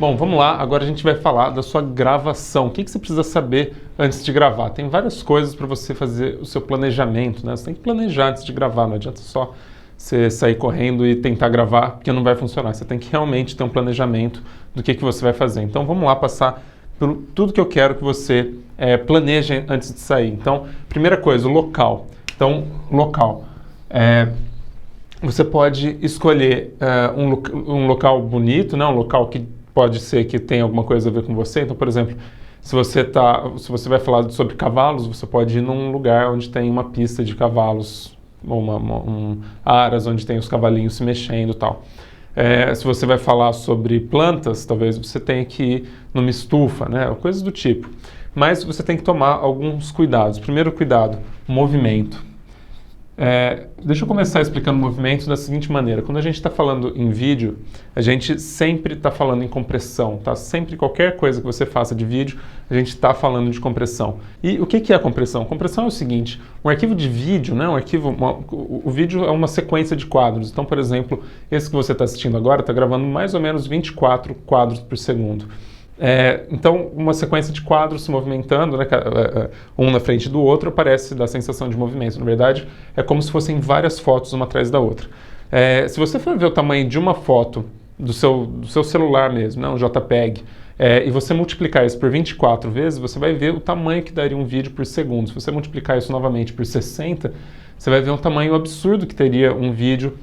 Bom, vamos lá. Agora a gente vai falar da sua gravação. O que você precisa saber antes de gravar? Tem várias coisas para você fazer o seu planejamento, né? Você tem que planejar antes de gravar. Não adianta só você sair correndo e tentar gravar, porque não vai funcionar. Você tem que realmente ter um planejamento do que você vai fazer. Então vamos lá passar por tudo que eu quero que você planeje antes de sair. Então, primeira coisa, o local. Então, local. Você pode escolher um local bonito, né? Um local que pode ser que tenha alguma coisa a ver com você. Então, por exemplo, se você vai falar sobre cavalos, você pode ir num lugar onde tem uma pista de cavalos, ou aras onde tem os cavalinhos se mexendo e tal. Se você vai falar sobre plantas, talvez você tenha que ir numa estufa, né? Coisas do tipo. Mas você tem que tomar alguns cuidados. Primeiro cuidado, movimento. Deixa eu começar explicando movimentos da seguinte maneira. Quando a gente está falando em vídeo, a gente sempre está falando em compressão, tá? Sempre qualquer coisa que você faça de vídeo, a gente está falando de compressão. E o que é a compressão? Compressão é o seguinte, um arquivo de vídeo, né? O vídeo é uma sequência de quadros. Então, por exemplo, esse que você está assistindo agora está gravando mais ou menos 24 quadros por segundo. Então, uma sequência de quadros se movimentando, né, um na frente do outro, aparece da sensação de movimento. Na verdade, é como se fossem várias fotos uma atrás da outra. Se você for ver o tamanho de uma foto do seu celular mesmo, né, um JPEG, e você multiplicar isso por 24 vezes, você vai ver o tamanho que daria um vídeo por segundo. Se você multiplicar isso novamente por 60, você vai ver um tamanho absurdo que teria um vídeo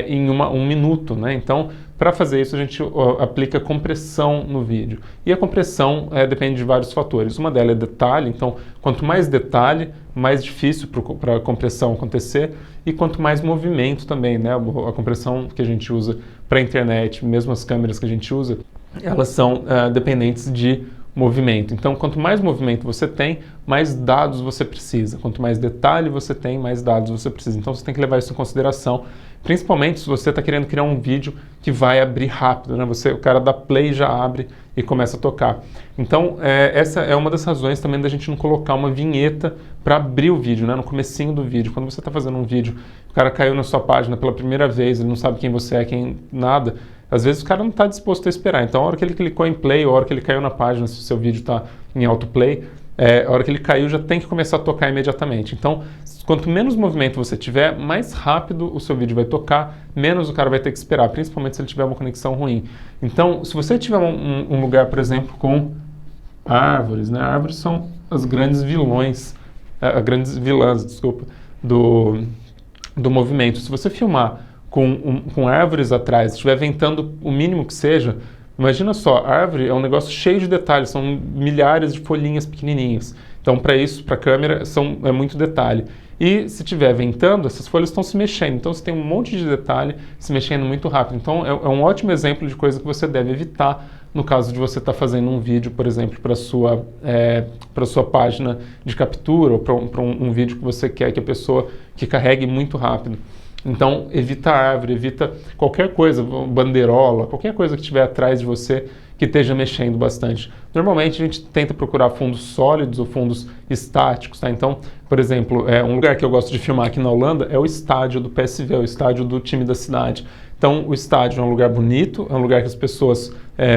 em um minuto, né? Então, para fazer isso, a gente aplica compressão no vídeo. E a compressão depende de vários fatores. Uma delas é detalhe, então, quanto mais detalhe, mais difícil para a compressão acontecer. E quanto mais movimento também, né? A compressão que a gente usa para a internet, mesmo as câmeras que a gente usa, elas são dependentes de movimento. Então, quanto mais movimento você tem, mais dados você precisa. Quanto mais detalhe você tem, mais dados você precisa. Então, você tem que levar isso em consideração, principalmente se você está querendo criar um vídeo que vai abrir rápido, né? O cara dá play, já abre e começa a tocar. Então, essa é uma das razões também da gente não colocar uma vinheta para abrir o vídeo, né? No comecinho do vídeo. Quando você está fazendo um vídeo, o cara caiu na sua página pela primeira vez, ele não sabe quem você é, nada. Às vezes o cara não está disposto a esperar. Então, a hora que ele clicou em play, a hora que ele caiu na página, se o seu vídeo está em autoplay, a hora que ele caiu já tem que começar a tocar imediatamente. Então, quanto menos movimento você tiver, mais rápido o seu vídeo vai tocar, menos o cara vai ter que esperar, principalmente se ele tiver uma conexão ruim. Então, se você tiver um lugar, por exemplo, com árvores, né? Árvores são as grandes vilãs, desculpa, do movimento. Se você filmar com árvores atrás, estiver ventando o mínimo que seja, imagina só, a árvore é um negócio cheio de detalhes, são milhares de folhinhas pequenininhas. Então, para isso, para a câmera, é muito detalhe. E se estiver ventando, essas folhas estão se mexendo. Então, você tem um monte de detalhe se mexendo muito rápido. Então, é um ótimo exemplo de coisa que você deve evitar no caso de você estar fazendo um vídeo, por exemplo, para a sua página de captura ou para um vídeo que você quer que a pessoa que carregue muito rápido. Então, evita a árvore, evita qualquer coisa, bandeirola, qualquer coisa que estiver atrás de você que esteja mexendo bastante. Normalmente, a gente tenta procurar fundos sólidos ou fundos estáticos, tá? Então, por exemplo, um lugar que eu gosto de filmar aqui na Holanda é o estádio do PSV, o estádio do time da cidade. Então, o estádio é um lugar bonito, é um lugar que as pessoas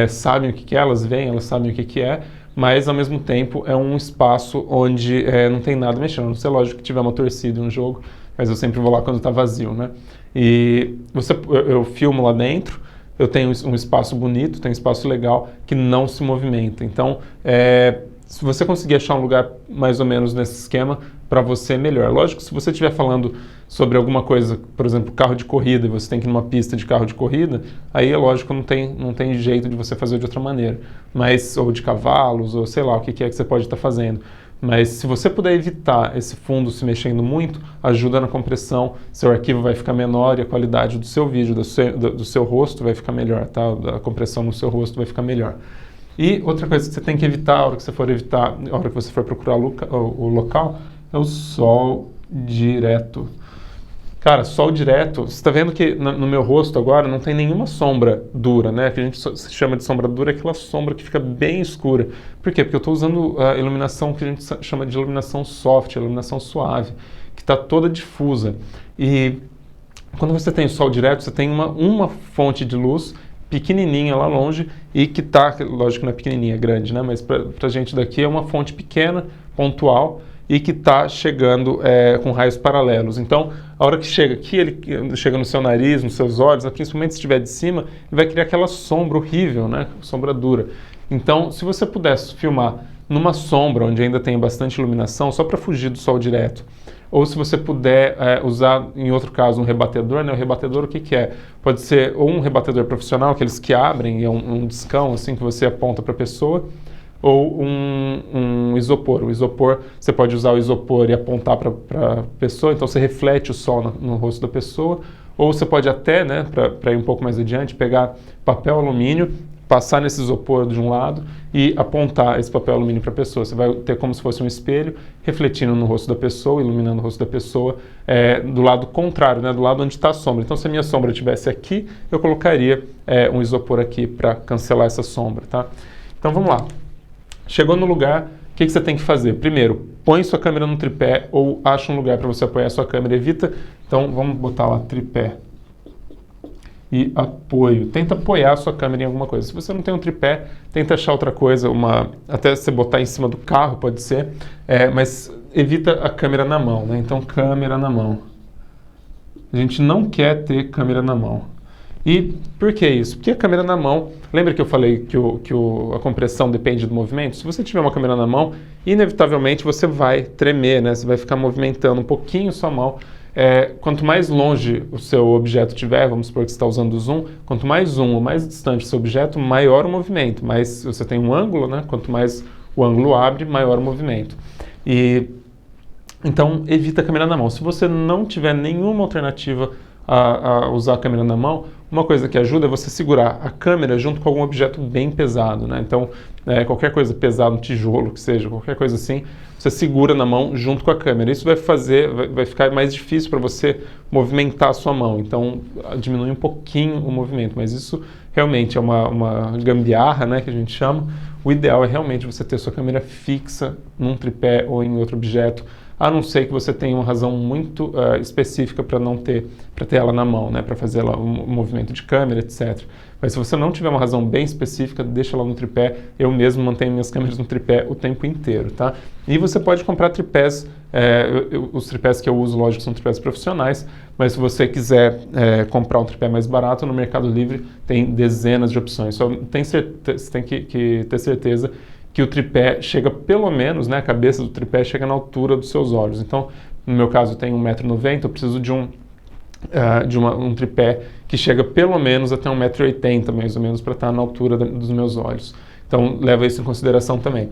sabem o que é, elas veem, elas sabem o que é, mas, ao mesmo tempo, é um espaço onde não tem nada mexendo. Não sei, lógico que tiver uma torcida em um jogo, mas eu sempre vou lá quando está vazio, né? E eu filmo lá dentro, eu tenho um espaço bonito, tenho um espaço legal que não se movimenta. Então, se você conseguir achar um lugar mais ou menos nesse esquema, para você é melhor. Lógico, se você estiver falando sobre alguma coisa, por exemplo, carro de corrida, e você tem que ir numa pista de carro de corrida, aí é lógico, não tem jeito de você fazer de outra maneira. Ou de cavalos, ou sei lá, o que é que você pode estar fazendo. Mas se você puder evitar esse fundo se mexendo muito, ajuda na compressão, seu arquivo vai ficar menor e a qualidade do seu vídeo, do seu rosto vai ficar melhor, tá? A compressão no seu rosto vai ficar melhor. E outra coisa que você tem que evitar, a hora que você for procurar o local, é o sol direto. Cara, sol direto, você está vendo que no meu rosto agora não tem nenhuma sombra dura, né? Que a gente chama de sombra dura, é aquela sombra que fica bem escura. Por quê? Porque eu estou usando a iluminação que a gente chama de iluminação soft, iluminação suave, que está toda difusa. E quando você tem o sol direto, você tem uma fonte de luz pequenininha lá longe e que está, lógico que não é pequenininha, é grande, né? Mas para a gente daqui é uma fonte pequena, pontual, e que está chegando com raios paralelos. Então, a hora que chega aqui, ele chega no seu nariz, nos seus olhos, né? Principalmente se estiver de cima, ele vai criar aquela sombra horrível, né? Sombra dura. Então, se você pudesse filmar numa sombra onde ainda tem bastante iluminação, só para fugir do sol direto, ou se você puder usar, em outro caso, um rebatedor, né? O rebatedor, o que que é? Pode ser ou um rebatedor profissional, aqueles que abrem, e é um discão assim que você aponta para a pessoa, ou um isopor. O isopor, você pode usar o isopor e apontar para a pessoa, então você reflete o sol no rosto da pessoa, ou você pode até, né, para ir um pouco mais adiante, pegar papel alumínio, passar nesse isopor de um lado e apontar esse papel alumínio para a pessoa. Você vai ter como se fosse um espelho refletindo no rosto da pessoa, iluminando o rosto da pessoa, do lado contrário, né, do lado onde está a sombra. Então, se a minha sombra estivesse aqui, eu colocaria um isopor aqui para cancelar essa sombra, tá? Então, vamos lá. Chegou no lugar, o que você tem que fazer? Primeiro, põe sua câmera no tripé ou acha um lugar para você apoiar sua câmera. Evita, então vamos botar lá tripé e apoio. Tenta apoiar a sua câmera em alguma coisa. Se você não tem um tripé, tenta achar outra coisa, até você botar em cima do carro, pode ser, mas evita a câmera na mão, né? Então, câmera na mão. A gente não quer ter câmera na mão. E por que isso? Porque a câmera na mão, lembra que eu falei que a compressão depende do movimento? Se você tiver uma câmera na mão, inevitavelmente você vai tremer, né? Você vai ficar movimentando um pouquinho sua mão. Quanto mais longe o seu objeto estiver, vamos supor que você está usando o zoom, quanto mais zoom ou mais distante o seu objeto, maior o movimento. Mas você tem um ângulo, né? Quanto mais o ângulo abre, maior o movimento. Então, evita a câmera na mão. Se você não tiver nenhuma alternativa a usar a câmera na mão, uma coisa que ajuda é você segurar a câmera junto com algum objeto bem pesado, né? Então, qualquer coisa pesada, um tijolo que seja, qualquer coisa assim, você segura na mão junto com a câmera. Isso vai ficar mais difícil para você movimentar a sua mão. Então, diminui um pouquinho o movimento, mas isso realmente é uma gambiarra, né, que a gente chama. O ideal é realmente você ter sua câmera fixa num tripé ou em outro objeto, a não ser que você tenha uma razão muito específica para ter ela na mão, né, para fazer lá um movimento de câmera, etc. Mas se você não tiver uma razão bem específica, deixa ela no tripé. Eu mesmo mantenho minhas câmeras no tripé o tempo inteiro, tá? E você pode comprar tripés, os tripés que eu uso, lógico, são tripés profissionais, mas se você quiser comprar um tripé mais barato, no Mercado Livre tem dezenas de opções. Só você tem que ter certeza que o tripé chega pelo menos, né, a cabeça do tripé chega na altura dos seus olhos. Então, no meu caso, eu tenho 1,90 m, eu preciso de um tripé que chega pelo menos até 1,80 m, mais ou menos, para estar na altura dos meus olhos. Então, leva isso em consideração também.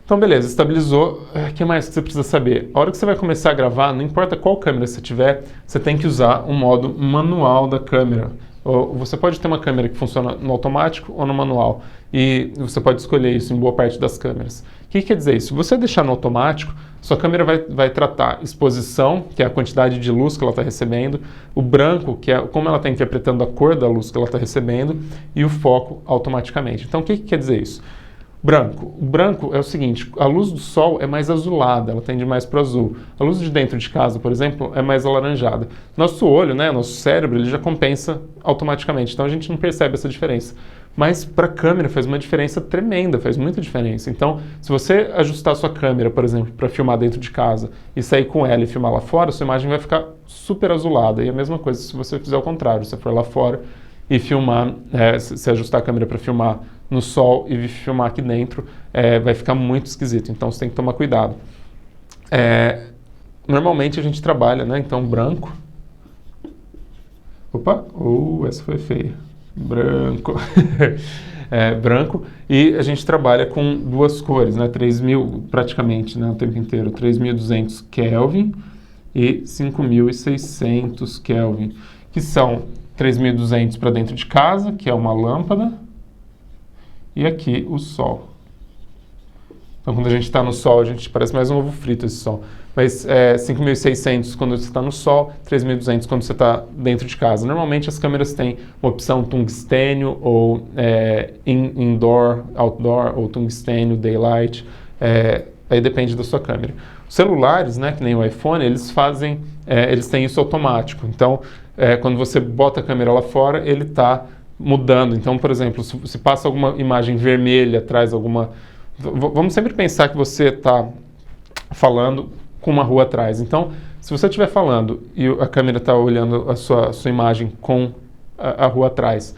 Então, beleza, estabilizou. O que mais que você precisa saber? A hora que você vai começar a gravar, não importa qual câmera você tiver, você tem que usar o modo manual da câmera. Você pode ter uma câmera que funciona no automático ou no manual, e você pode escolher isso em boa parte das câmeras. O que quer dizer isso? Se você deixar no automático, sua câmera vai tratar exposição, que é a quantidade de luz que ela está recebendo, o branco, que é como ela está interpretando a cor da luz que ela está recebendo, e o foco automaticamente. Então, o que quer dizer isso? Branco. O branco é o seguinte, a luz do sol é mais azulada, ela tende mais para o azul. A luz de dentro de casa, por exemplo, é mais alaranjada. Nosso olho, né, nosso cérebro, ele já compensa automaticamente, então a gente não percebe essa diferença. Mas para a câmera faz uma diferença tremenda, faz muita diferença. Então, se você ajustar a sua câmera, por exemplo, para filmar dentro de casa e sair com ela e filmar lá fora, sua imagem vai ficar super azulada. E a mesma coisa se você fizer o contrário, se você for lá fora e filmar, se ajustar a câmera para filmar no sol e filmar aqui dentro, vai ficar muito esquisito. Então você tem que tomar cuidado. Normalmente a gente trabalha, né? Então branco. Opa, essa foi feia. Branco. Branco. E a gente trabalha com duas cores, né? 3.000 praticamente, né? O tempo inteiro. 3.200 Kelvin e 5.600 Kelvin, que são 3.200 para dentro de casa, que é uma lâmpada, e aqui o sol. Então, quando a gente está no sol, a gente parece mais um ovo frito esse sol. Mas 5.600 quando você está no sol, 3.200 quando você está dentro de casa. Normalmente as câmeras têm uma opção tungstênio ou indoor, outdoor, ou tungstênio, daylight. Aí depende da sua câmera. Os celulares, né, que nem o iPhone, eles têm isso automático. Então, quando você bota a câmera lá fora, ele está mudando. Então, por exemplo, se passa alguma imagem vermelha, traz alguma... Vamos sempre pensar que você está falando com uma rua atrás. Então, se você estiver falando e a câmera está olhando a sua imagem com a rua atrás,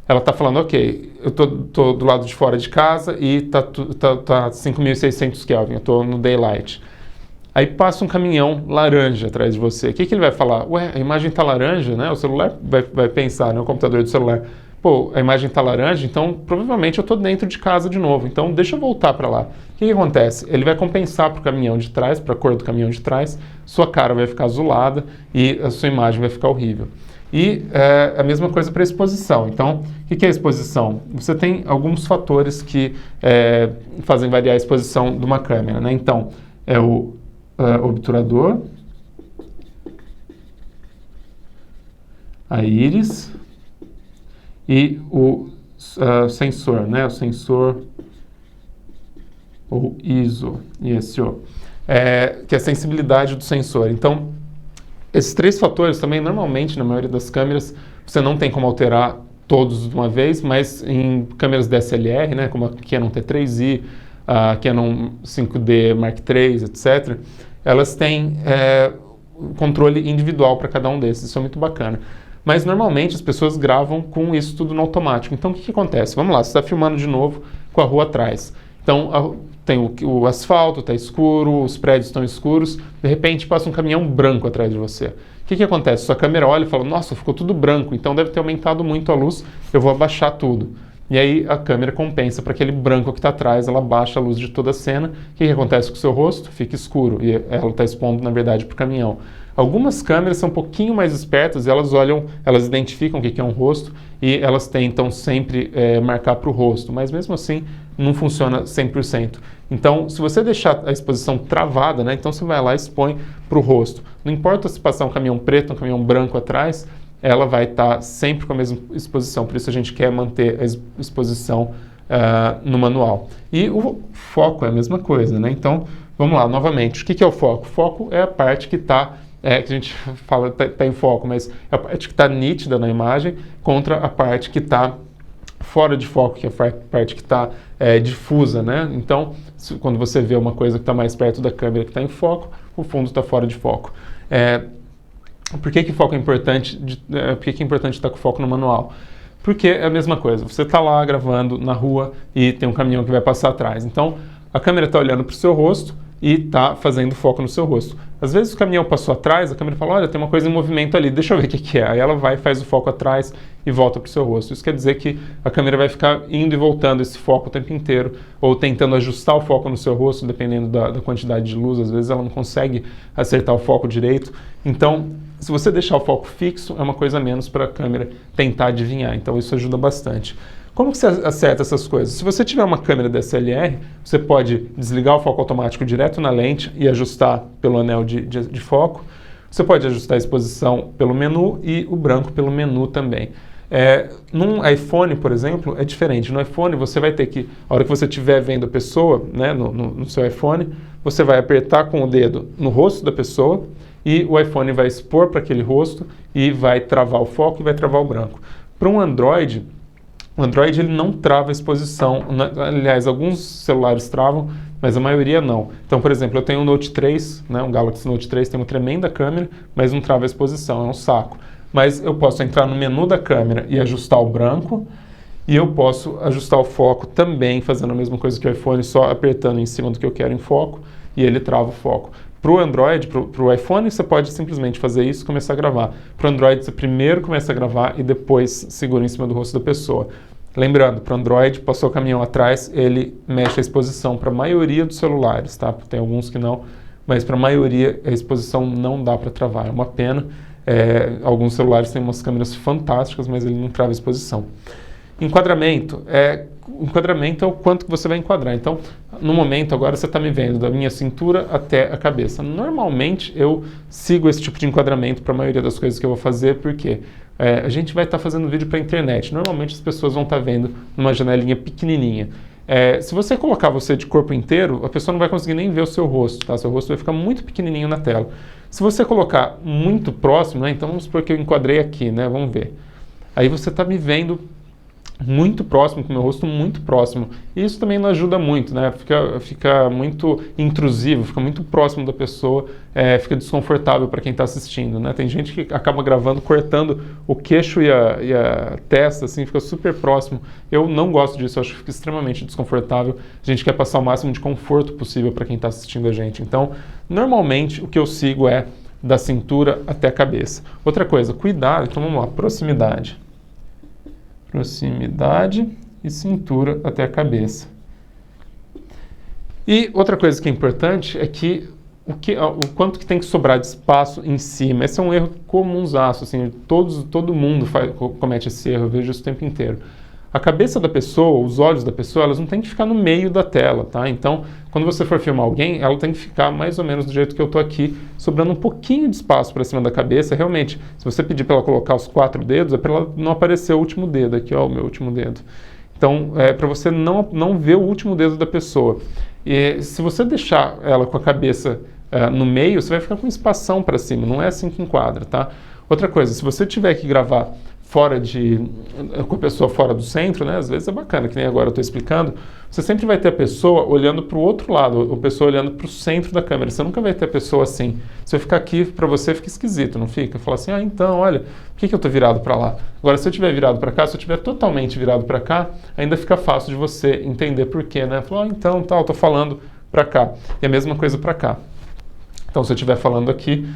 ela está falando, ok, eu tô do lado de fora de casa e tá 5.600 Kelvin, eu estou no daylight. Aí passa um caminhão laranja atrás de você. O que ele vai falar? Ué, a imagem está laranja, né? O celular vai pensar, né? O computador do celular. Pô, a imagem está laranja, então provavelmente eu estou dentro de casa de novo. Então deixa eu voltar para lá. O que acontece? Ele vai compensar para o caminhão de trás, para a cor do caminhão de trás. Sua cara vai ficar azulada e a sua imagem vai ficar horrível. E a mesma coisa para a exposição. Então, o que é a exposição? Você tem alguns fatores que fazem variar a exposição de uma câmera, né? Então, é o obturador, a íris e o sensor, né? O sensor, ou ISO, que é a sensibilidade do sensor. Então, esses três fatores também, normalmente, na maioria das câmeras, você não tem como alterar todos de uma vez, mas em câmeras DSLR, né, como a Canon T3i, a Canon 5D Mark III, etc., elas têm controle individual para cada um desses. Isso é muito bacana. Mas, normalmente, as pessoas gravam com isso tudo no automático. Então, o que acontece? Vamos lá, você está filmando de novo com a rua atrás. Então, tem o asfalto, está escuro, os prédios estão escuros, de repente passa um caminhão branco atrás de você. O que acontece? Sua câmera olha e fala, nossa, ficou tudo branco, então deve ter aumentado muito a luz, eu vou abaixar tudo. E aí a câmera compensa para aquele branco que está atrás, ela baixa a luz de toda a cena. O que acontece com o seu rosto? Fica escuro e ela está expondo, na verdade, para o caminhão. Algumas câmeras são um pouquinho mais espertas, elas identificam o que é um rosto e elas tentam sempre marcar para o rosto, mas mesmo assim não funciona 100%. Então, se você deixar a exposição travada, né, então você vai lá e expõe para o rosto. Não importa se passar um caminhão preto, um caminhão branco atrás, ela vai estar sempre com a mesma exposição. Por isso a gente quer manter a exposição no manual. E o foco é a mesma coisa, né? Então, vamos lá, novamente. O que é o foco? O foco é a parte que está... que a gente fala está em foco, mas é a parte que está nítida na imagem contra a parte que está fora de foco, que é a parte que está difusa, né? Então, quando você vê uma coisa que está mais perto da câmera que está em foco, o fundo está fora de foco. Por que foco é importante? Por que é importante estar com foco no manual? Porque é a mesma coisa. Você está lá gravando na rua e tem um caminhão que vai passar atrás. Então, a câmera está olhando para o seu rosto e está fazendo foco no seu rosto. Às vezes o caminhão passou atrás, a câmera fala, olha, tem uma coisa em movimento ali, deixa eu ver o que é. Aí ela vai, faz o foco atrás e volta para o seu rosto. Isso quer dizer que a câmera vai ficar indo e voltando esse foco o tempo inteiro, ou tentando ajustar o foco no seu rosto, dependendo da quantidade de luz. Às vezes ela não consegue acertar o foco direito. Então, se você deixar o foco fixo, é uma coisa a menos para a câmera tentar adivinhar. Então, isso ajuda bastante. Como que você acerta essas coisas? Se você tiver uma câmera DSLR, você pode desligar o foco automático direto na lente e ajustar pelo anel de foco. Você pode ajustar a exposição pelo menu e o branco pelo menu também. Num iPhone, por exemplo, é diferente. No iPhone, você vai ter que, a hora que você estiver vendo a pessoa, né, no seu iPhone, você vai apertar com o dedo no rosto da pessoa e o iPhone vai expor para aquele rosto e vai travar o foco e vai travar o branco. Para um Android, o Android ele não trava a exposição. Aliás, alguns celulares travam, mas a maioria não. Então, por exemplo, eu tenho um Note 3, né, um Galaxy Note 3, tem uma tremenda câmera, mas não trava a exposição, é um saco. Mas eu posso entrar no menu da câmera e ajustar o branco, e eu posso ajustar o foco também, fazendo a mesma coisa que o iPhone, só apertando em cima do que eu quero em foco, e ele trava o foco. Para o Android, para o iPhone, você pode simplesmente fazer isso e começar a gravar. Para o Android, você primeiro começa a gravar e depois segura em cima do rosto da pessoa. Lembrando, para o Android, passou o caminhão atrás, ele mexe a exposição para a maioria dos celulares, tá? Tem alguns que não, mas para a maioria a exposição não dá para travar. É uma pena. Alguns celulares têm umas câmeras fantásticas, mas ele não trava a exposição. Enquadramento é o quanto que você vai enquadrar. Então, no momento, agora você está me vendo da minha cintura até a cabeça. Normalmente, eu sigo esse tipo de enquadramento para a maioria das coisas que eu vou fazer, porque a gente vai estar fazendo vídeo para a internet. Normalmente, as pessoas vão estar vendo numa janelinha pequenininha. Se você colocar você de corpo inteiro, a pessoa não vai conseguir nem ver o seu rosto, tá? Seu rosto vai ficar muito pequenininho na tela. Se você colocar muito próximo, né? Então, vamos supor que eu enquadrei aqui, né? Vamos ver. aí você está me vendo muito próximo, com o meu rosto muito próximo. E isso também não ajuda muito, né? Fica muito intrusivo, fica muito próximo da pessoa, fica desconfortável para quem está assistindo, né? Tem gente que acaba gravando, cortando o queixo e a testa, assim, fica super próximo. Eu não gosto disso, eu acho que fica extremamente desconfortável. A gente quer passar o máximo de conforto possível para quem está assistindo a gente. Então, normalmente, o que eu sigo é da cintura até a cabeça. Outra coisa, cuidado, então vamos lá, proximidade e cintura até a cabeça. E outra coisa que é importante é que o quanto que tem que sobrar de espaço em cima. Esse é um erro comunzaço, assim, todo mundo comete esse erro, eu vejo isso o tempo inteiro. A cabeça da pessoa, os olhos da pessoa, elas não têm que ficar no meio da tela, tá? Então, quando você for filmar alguém, ela tem que ficar mais ou menos do jeito que eu tô aqui, sobrando um pouquinho de espaço para cima da cabeça. Realmente, se você pedir para ela colocar os 4 dedos, é para ela não aparecer o último dedo, aqui ó, o meu último dedo. Então, é para você não ver o último dedo da pessoa. E se você deixar ela com a cabeça no meio, você vai ficar com espação para cima, não é assim que enquadra, tá? Outra coisa, se você tiver que gravar com a pessoa fora do centro, né? Às vezes é bacana, que nem agora eu estou explicando, você sempre vai ter a pessoa olhando para o outro lado, a pessoa olhando para o centro da câmera, você nunca vai ter a pessoa assim. Se eu ficar aqui, para você fica esquisito, não fica? Fala assim, então, olha, por que eu estou virado para lá? Agora, se eu estiver virado para cá, se eu estiver totalmente virado para cá, ainda fica fácil de você entender por quê, né? Falar, então, eu estou falando para cá. E a mesma coisa para cá. Então, se eu estiver falando aqui,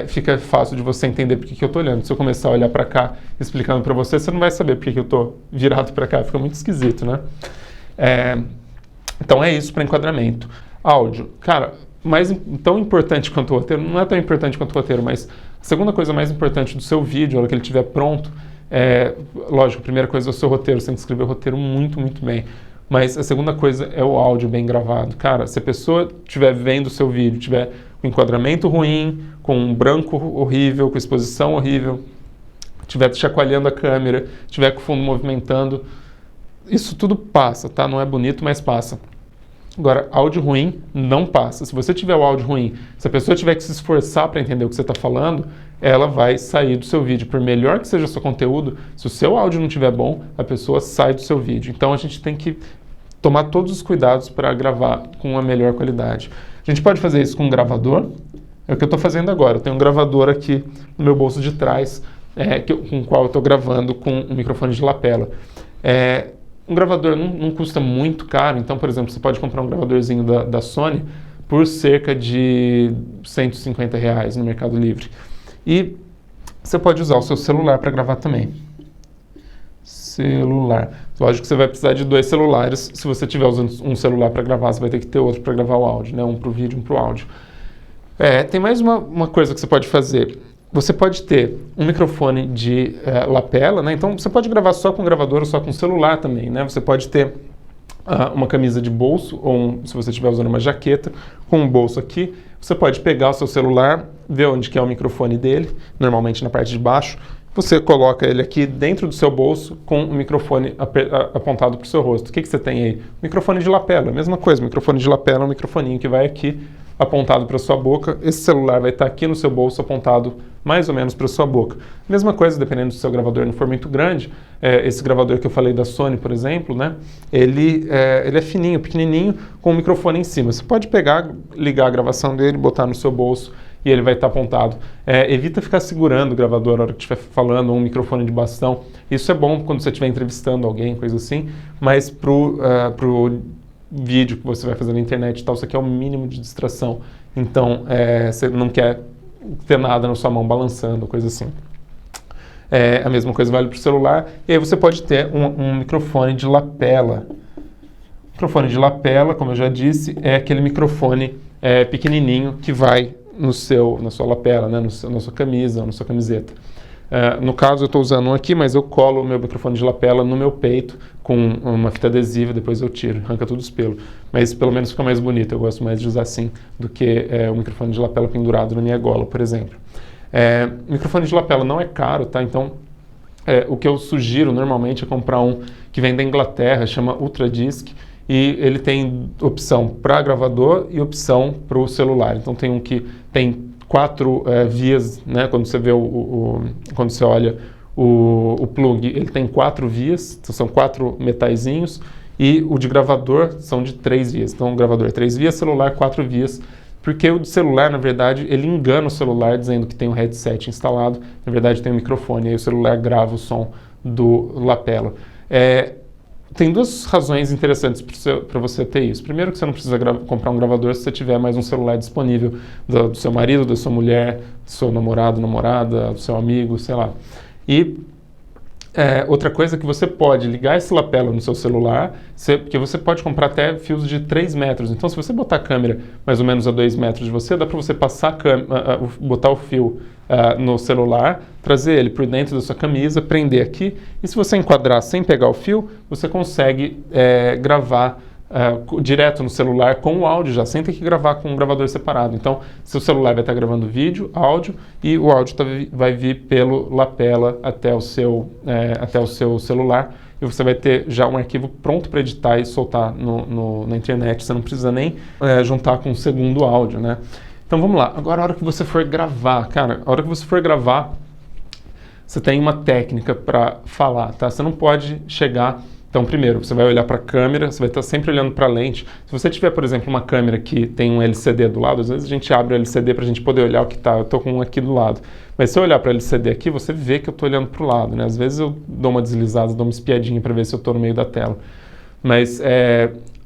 fica fácil de você entender por que eu estou olhando. Se eu começar a olhar para cá, explicando para você, você não vai saber por que eu estou virado para cá. Fica muito esquisito, né? Então, é isso para enquadramento. Áudio. Cara, tão importante quanto o roteiro, não é tão importante quanto o roteiro, mas a segunda coisa mais importante do seu vídeo, na hora que ele estiver pronto, lógico, a primeira coisa é o seu roteiro. Você tem que escrever o roteiro muito, muito bem. Mas a segunda coisa é o áudio bem gravado. Cara, se a pessoa estiver vendo o seu vídeo, tiver com enquadramento ruim, com um branco horrível, com exposição horrível, estiver chacoalhando a câmera, estiver com o fundo movimentando, isso tudo passa, tá? Não é bonito, mas passa. Agora, áudio ruim não passa. Se você tiver o áudio ruim, se a pessoa tiver que se esforçar para entender o que você está falando, ela vai sair do seu vídeo. Por melhor que seja o seu conteúdo, se o seu áudio não estiver bom, a pessoa sai do seu vídeo. Então, a gente tem que tomar todos os cuidados para gravar com uma melhor qualidade. A gente pode fazer isso com um gravador. É o que eu estou fazendo agora. Eu tenho um gravador aqui no meu bolso de trás, com o qual eu estou gravando com um microfone de lapela. Um gravador não custa muito caro, então, por exemplo, você pode comprar um gravadorzinho da Sony por cerca de R$150 no Mercado Livre. E você pode usar o seu celular para gravar também. Celular. Lógico que você vai precisar de 2 celulares. Se você estiver usando um celular para gravar, você vai ter que ter outro para gravar o áudio, né? Um para o vídeo, um para o áudio. Tem mais uma coisa que você pode fazer. Você pode ter um microfone de lapela, né? Então você pode gravar só com gravador ou só com celular também, né? Você pode ter uma camisa de bolso ou se você estiver usando uma jaqueta com um bolso aqui, você pode pegar o seu celular, ver onde que é o microfone dele, normalmente na parte de baixo. Você coloca ele aqui dentro do seu bolso com o microfone apontado para o seu rosto. O que você tem aí? Microfone de lapela, mesma coisa. Microfone de lapela é um microfoninho que vai aqui apontado para a sua boca. Esse celular vai estar aqui no seu bolso apontado mais ou menos para a sua boca. Mesma coisa, dependendo do seu gravador não for muito grande. Esse gravador que eu falei da Sony, por exemplo, né? Ele é fininho, pequenininho, com o microfone em cima. Você pode pegar, ligar a gravação dele, botar no seu bolso e ele vai estar apontado. Evita ficar segurando o gravador na hora que estiver falando, ou um microfone de bastão. Isso é bom quando você estiver entrevistando alguém, coisa assim, mas pro vídeo que você vai fazer na internet e tal, isso aqui é o mínimo de distração. Então, você não quer ter nada na sua mão balançando, coisa assim. A mesma coisa vale para o celular. E aí você pode ter um microfone de lapela. Microfone de lapela, como eu já disse, é aquele microfone pequenininho que vai na sua lapela, né, na sua camisa ou na sua camiseta. No caso, eu estou usando um aqui, mas eu colo o meu microfone de lapela no meu peito com uma fita adesiva, depois eu tiro, arranca todos os pelos. Mas pelo menos fica mais bonito, eu gosto mais de usar assim do que o microfone de lapela pendurado na minha gola, por exemplo. Microfone de lapela não é caro, tá? Então, o que eu sugiro normalmente é comprar um que vem da Inglaterra, chama Ultradisc, e ele tem opção para gravador e opção para o celular. Então tem um que tem 4 vias, né? Quando você vê quando você olha o plug ele tem 4 vias, então são 4 metaizinhos, e o de gravador são de 3 vias. Então o gravador é 3 vias, celular 4 vias, porque o de celular, na verdade, ele engana o celular dizendo que tem um headset instalado, na verdade tem um microfone, aí o celular grava o som do lapela. Tem 2 razões interessantes para você ter isso. Primeiro, que você não precisa comprar um gravador se você tiver mais um celular disponível do seu marido, da sua mulher, do seu namorado, namorada, do seu amigo, sei lá. E outra coisa é que você pode ligar esse lapela no seu celular, porque você pode comprar até fios de 3 metros. Então, se você botar a câmera mais ou menos a 2 metros de você, dá para você passar botar o fio no celular, trazer ele por dentro da sua camisa, prender aqui, e se você enquadrar sem pegar o fio, você consegue gravar direto no celular com o áudio já, sem ter que gravar com um gravador separado. Então, seu celular vai estar gravando vídeo, áudio, e o áudio vai vir pelo lapela até o seu celular, e você vai ter já um arquivo pronto para editar e soltar na internet. Você não precisa nem juntar com um segundo áudio, né? Então vamos lá. Agora, a hora que você for gravar, cara, a hora que você for gravar, você tem uma técnica para falar, tá? Você não pode chegar. Então, primeiro, você vai olhar para a câmera, você vai estar sempre olhando para a lente. Se você tiver, por exemplo, uma câmera que tem um LCD do lado, às vezes a gente abre o LCD para a gente poder olhar o que está. Eu estou com um aqui do lado. Mas se eu olhar para o LCD aqui, você vê que eu estou olhando para o lado, né? Às vezes eu dou uma deslizada, dou uma espiadinha para ver se eu estou no meio da tela. Mas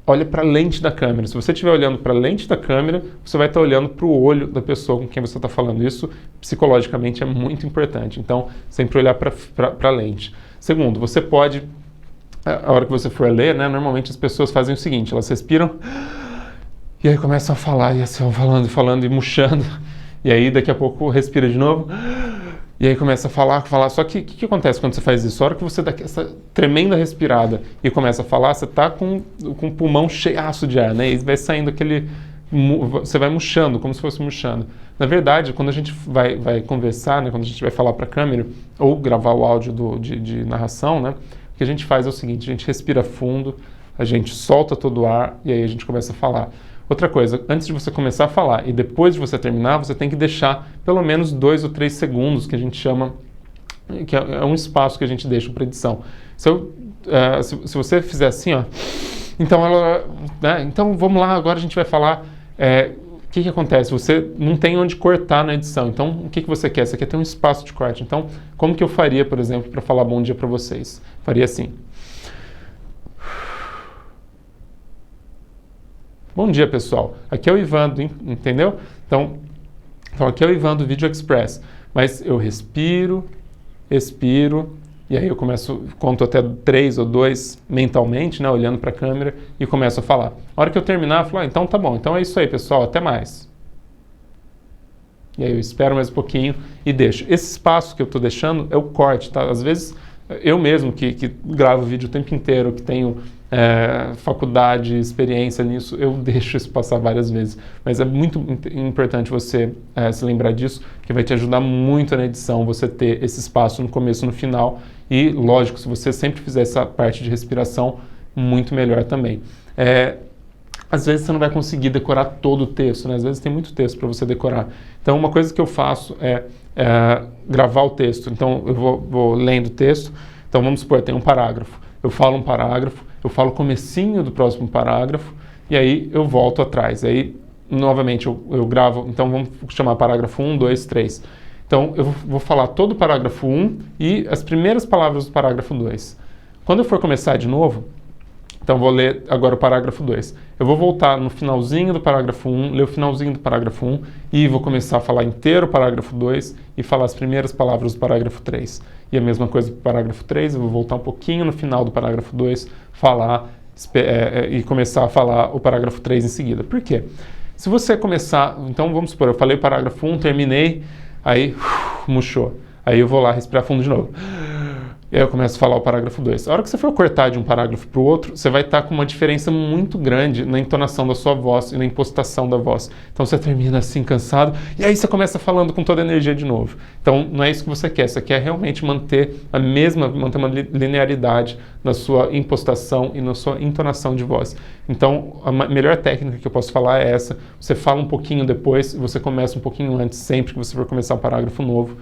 olha para a lente da câmera. Se você estiver olhando para a lente da câmera, você vai estar olhando para o olho da pessoa com quem você está falando. Isso, psicologicamente, é muito importante. Então, sempre olhar para a lente. Segundo, você pode... A hora que você for ler, né, normalmente as pessoas fazem o seguinte, elas respiram e aí começam a falar, e assim, falando e murchando, e aí daqui a pouco respira de novo, e aí começa a falar. Só que o que acontece quando você faz isso? A hora que você dá essa tremenda respirada e começa a falar, você está com o pulmão cheiaço de ar, né, e vai saindo você vai murchando, como se fosse murchando. Na verdade, quando a gente vai conversar, né, quando a gente vai falar para a câmera, ou gravar o áudio de narração, né, o que a gente faz é o seguinte: a gente respira fundo, a gente solta todo o ar e aí a gente começa a falar. Outra coisa, antes de você começar a falar e depois de você terminar, você tem que deixar pelo menos 2 ou 3 segundos, que a gente chama, que é um espaço que a gente deixa para edição. Se você fizer assim, ó, então vamos lá, agora a gente vai falar. O que acontece? Você não tem onde cortar na edição. Então, o que você quer? Você quer ter um espaço de corte. Então, como que eu faria, por exemplo, para falar bom dia para vocês? Faria assim. Bom dia, pessoal. Aqui é o Ivan, entendeu? Então aqui é o Ivan do Video Express. Mas eu respiro, expiro, e aí eu conto até 3 ou 2 mentalmente, né, olhando para a câmera, e começo a falar. A hora que eu terminar, eu falo, então tá bom, então é isso aí, pessoal, até mais. E aí eu espero mais um pouquinho e deixo. Esse espaço que eu estou deixando é o corte, tá? Às vezes, eu mesmo que gravo vídeo o tempo inteiro, que tenho faculdade, experiência nisso, eu deixo isso passar várias vezes. Mas é muito importante você se lembrar disso, que vai te ajudar muito na edição, você ter esse espaço no começo e no final. E, lógico, se você sempre fizer essa parte de respiração, muito melhor também. Às vezes você não vai conseguir decorar todo o texto, né? Às vezes tem muito texto para você decorar. Então, uma coisa que eu faço é gravar o texto. Então, eu vou lendo o texto. Então, vamos supor, tem um parágrafo. Eu falo um parágrafo, eu falo o comecinho do próximo parágrafo, e aí eu volto atrás. Aí, novamente, eu gravo. Então, vamos chamar parágrafo 1, 2, 3. Então, eu vou falar todo o parágrafo 1 e as primeiras palavras do parágrafo 2. Quando eu for começar de novo, então vou ler agora o parágrafo 2. Eu vou voltar no finalzinho do parágrafo 1, ler o finalzinho do parágrafo 1 e vou começar a falar inteiro o parágrafo 2 e falar as primeiras palavras do parágrafo 3. E a mesma coisa para o parágrafo 3, eu vou voltar um pouquinho no final do parágrafo 2, falar e começar a falar o parágrafo 3 em seguida. Por quê? Se você começar, então vamos supor, eu falei o parágrafo 1, terminei, aí murchou. Aí eu vou lá respirar fundo de novo. E aí eu começo a falar o parágrafo 2. A hora que você for cortar de um parágrafo para o outro, você vai estar com uma diferença muito grande na entonação da sua voz e na impostação da voz. Então você termina assim, cansado, e aí você começa falando com toda a energia de novo. Então não é isso que você quer. Você quer realmente manter uma linearidade na sua impostação e na sua entonação de voz. Então, a melhor técnica que eu posso falar é essa. Você fala um pouquinho depois e você começa um pouquinho antes, sempre que você for começar um parágrafo novo.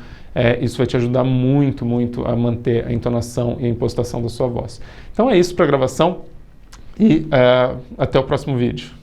Isso vai te ajudar muito, muito a manter a entonação e a impostação da sua voz. Então é isso para a gravação e até o próximo vídeo.